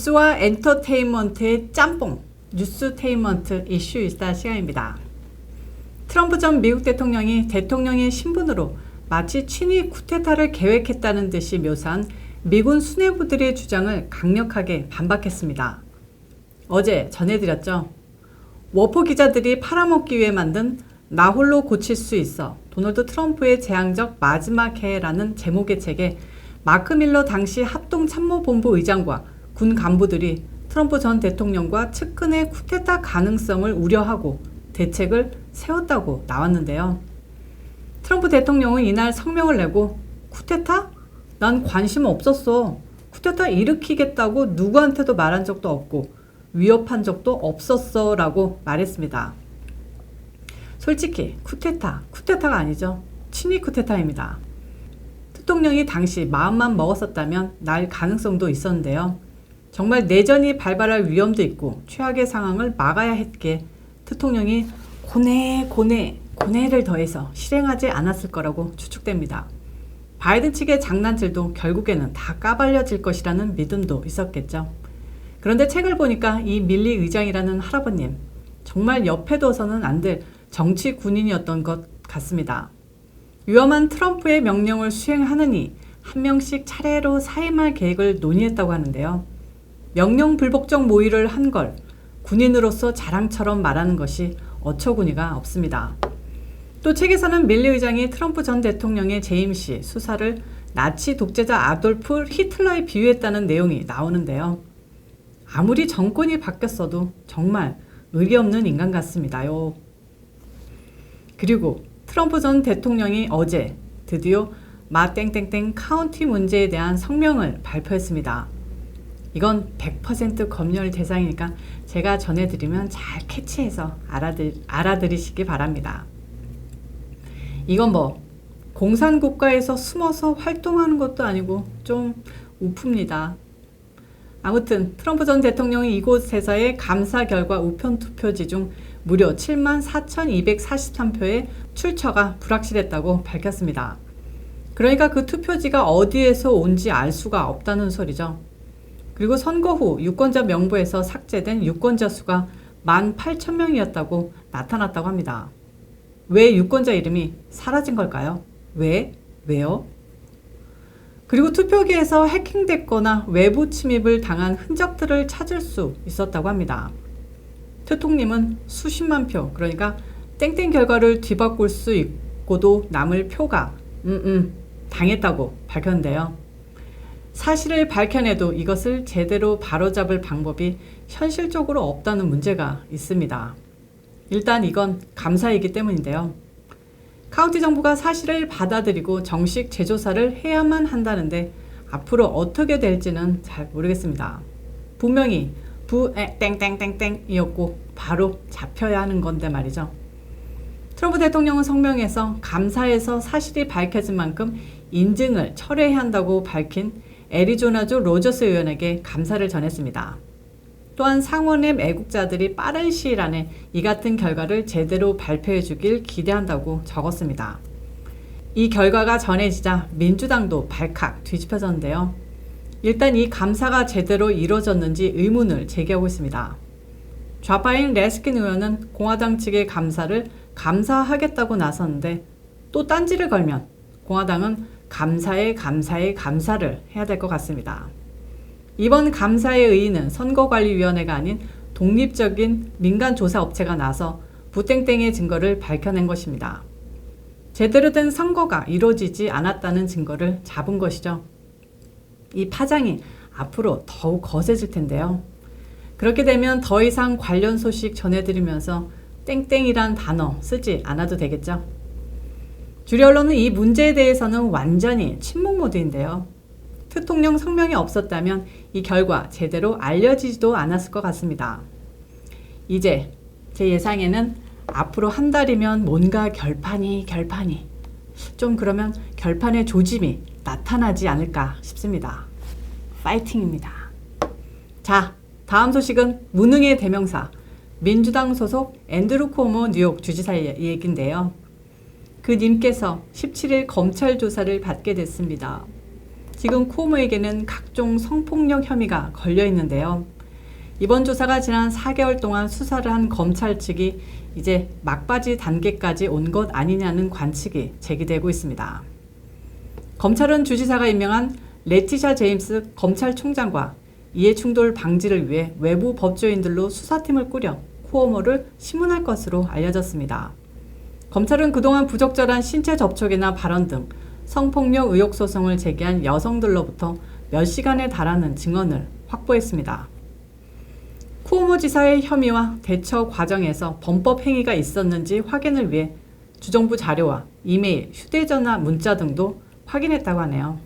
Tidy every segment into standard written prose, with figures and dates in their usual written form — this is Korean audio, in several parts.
뉴스와 엔터테인먼트의 짬뽕, 뉴스테인먼트 이슈 일사 시간입니다. 트럼프 전 미국 대통령이 대통령의 신분으로 마치 친위 쿠데타를 계획했다는 듯이 묘사한 미군 수뇌부들의 주장을 강력하게 반박했습니다. 어제 전해드렸죠. 워포 기자들이 팔아먹기 위해 만든 나 홀로 고칠 수 있어 도널드 트럼프의 재앙적 마지막 해라는 제목의 책에 마크 밀러 당시 합동참모본부 의장과 군 간부들이 트럼프 전 대통령과 측근의 쿠데타 가능성을 우려하고 대책을 세웠다고 나왔는데요. 트럼프 대통령은 이날 성명을 내고 쿠데타? 난 관심 없었어. 쿠데타 일으키겠다고 누구한테도 말한 적도 없고 위협한 적도 없었어 라고 말했습니다. 솔직히 쿠데타가 아니죠. 친위 쿠데타입니다. 대통령이 당시 마음만 먹었었다면 날 가능성도 있었는데요. 정말 내전이 발발할 위험도 있고 최악의 상황을 막아야 했기에 대통령이 고뇌를 더해서 실행하지 않았을 거라고 추측됩니다. 바이든 측의 장난질도 결국에는 다 까발려질 것이라는 믿음도 있었겠죠. 그런데 책을 보니까 이 밀리 의장이라는 할아버님 정말 옆에 둬서는 안 될 정치 군인이었던 것 같습니다. 위험한 트럼프의 명령을 수행하느니 한 명씩 차례로 사임할 계획을 논의했다고 하는데요. 명령 불복종 모의를 한 걸 군인으로서 자랑처럼 말하는 것이 어처구니가 없습니다. 또 책에서는 밀리 의장이 트럼프 전 대통령의 재임 시 수사를 나치 독재자 아돌프 히틀러에 비유했다는 내용이 나오는데요. 아무리 정권이 바뀌었어도 정말 의리 없는 인간 같습니다요. 그리고 트럼프 전 대통령이 어제 드디어 마 땡땡땡 카운티 문제에 대한 성명을 발표했습니다. 이건 100% 검열 대상이니까 제가 전해드리면 잘 캐치해서 알아들이시기 바랍니다. 이건 공산국가에서 숨어서 활동하는 것도 아니고 좀 우프입니다. 아무튼 트럼프 전 대통령이 이곳에서의 감사 결과 우편 투표지 중 무려 74,243표의 출처가 불확실했다고 밝혔습니다. 그러니까 그 투표지가 어디에서 온지 알 수가 없다는 소리죠. 그리고 선거 후 유권자 명부에서 삭제된 유권자 수가 18,000명이었다고 나타났다고 합니다. 왜 유권자 이름이 사라진 걸까요? 왜요? 그리고 투표기에서 해킹됐거나 외부 침입을 당한 흔적들을 찾을 수 있었다고 합니다. 대통령은 수십만 표, 그러니까 땡땡 결과를 뒤바꿀 수 있고도 남을 표가 당했다고 밝혔는데요. 사실을 밝혀내도 이것을 제대로 바로잡을 방법이 현실적으로 없다는 문제가 있습니다. 일단 이건 감사이기 때문인데요. 카운티 정부가 사실을 받아들이고 정식 재조사를 해야만 한다는데 앞으로 어떻게 될지는 잘 모르겠습니다. 분명히 땡땡땡땡이었고 바로 잡혀야 하는 건데 말이죠. 트럼프 대통령은 성명에서 감사에서 사실이 밝혀진 만큼 인증을 철회해야 한다고 밝힌 애리조나주 로저스 의원에게 감사를 전했습니다. 또한 상원의 애국자들이 빠른 시일 안에 이 같은 결과를 제대로 발표해 주길 기대한다고 적었습니다. 이 결과가 전해지자 민주당도 발칵 뒤집혀졌는데요. 일단 이 감사가 제대로 이루어졌는지 의문을 제기하고 있습니다. 좌파인 레스킨 의원은 공화당 측의 감사를 감사하겠다고 나섰는데 또 딴지를 걸면 공화당은 감사를 해야 될 것 같습니다. 이번 감사의 의의는 선거관리위원회가 아닌 독립적인 민간조사업체가 나서 부땡땡의 증거를 밝혀낸 것입니다. 제대로 된 선거가 이루어지지 않았다는 증거를 잡은 것이죠. 이 파장이 앞으로 더욱 거세질 텐데요. 그렇게 되면 더 이상 관련 소식 전해드리면서 땡땡이란 단어 쓰지 않아도 되겠죠. 주류 언론은 이 문제에 대해서는 완전히 침묵 모드인데요. 대통령 성명이 없었다면 이 결과 제대로 알려지지도 않았을 것 같습니다. 이제 제 예상에는 앞으로 한 달이면 뭔가 결판이 좀 그러면 결판의 조짐이 나타나지 않을까 싶습니다. 파이팅입니다. 자, 다음 소식은 무능의 대명사 민주당 소속 앤드루 쿠오모 뉴욕 주지사의 얘기인데요. 그 님께서 17일 검찰 조사를 받게 됐습니다. 지금 쿠오모에게는 각종 성폭력 혐의가 걸려 있는데요. 이번 조사가 지난 4개월 동안 수사를 한 검찰 측이 이제 막바지 단계까지 온 것 아니냐는 관측이 제기되고 있습니다. 검찰은 주지사가 임명한 레티샤 제임스 검찰총장과 이해충돌 방지를 위해 외부 법조인들로 수사팀을 꾸려 쿠오모를 심문할 것으로 알려졌습니다. 검찰은 그동안 부적절한 신체 접촉이나 발언 등 성폭력 의혹 소송을 제기한 여성들로부터 몇 시간에 달하는 증언을 확보했습니다. 쿠오모 지사의 혐의와 대처 과정에서 범법 행위가 있었는지 확인을 위해 주정부 자료와 이메일, 휴대전화, 문자 등도 확인했다고 하네요.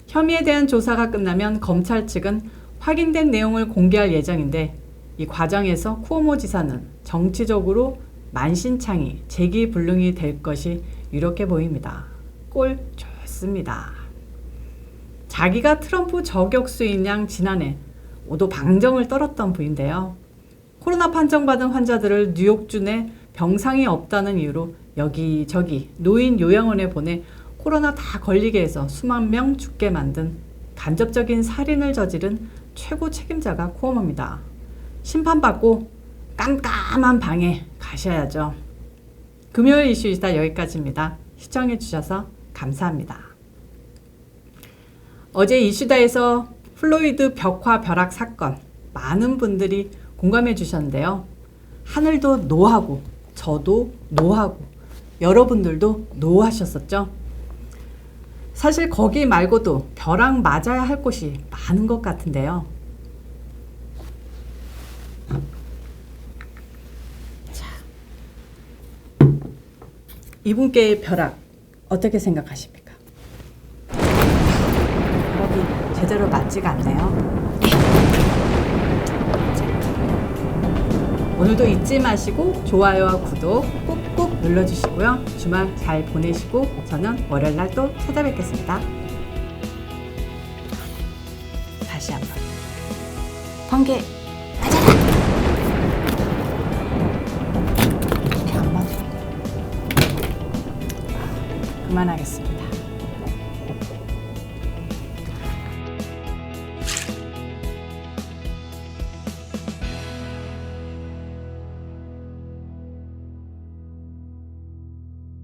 혐의에 대한 조사가 끝나면 검찰 측은 확인된 내용을 공개할 예정인데 이 과정에서 쿠오모 지사는 정치적으로 만신창이 재기불능이 될 것이 유력해 보입니다. 꼴 좋습니다. 자기가 트럼프 저격수인 양 지난해 오도방정을 떨었던 부인데요. 코로나 판정받은 환자들을 뉴욕주 내 병상이 없다는 이유로 여기저기 노인 요양원에 보내 코로나 다 걸리게 해서 수만 명 죽게 만든 간접적인 살인을 저지른 최고 책임자가 쿠오모입니다. 심판받고 깜깜한 방에 가셔야죠. 금요일 이슈이다 여기까지입니다. 시청해주셔서 감사합니다. 어제 이슈다에서 플로이드 벽화 벼락 사건 많은 분들이 공감해 주셨는데요. 하늘도 노하고 저도 노하고 여러분들도 노하셨었죠. 사실 거기 말고도 벼락 맞아야 할 곳이 많은 것 같은데요. 자, 이분께의 벼락 어떻게 생각하십니까? 벼락이 제대로 맞지가 않네요. 오늘도 잊지 마시고 좋아요와 구독 꾹꾹 눌러주시고요. 주말 잘 보내시고 저는 월요일날 또 찾아뵙겠습니다. 다시 한번 번개 가자! 안 맞아. 그만하겠습니다.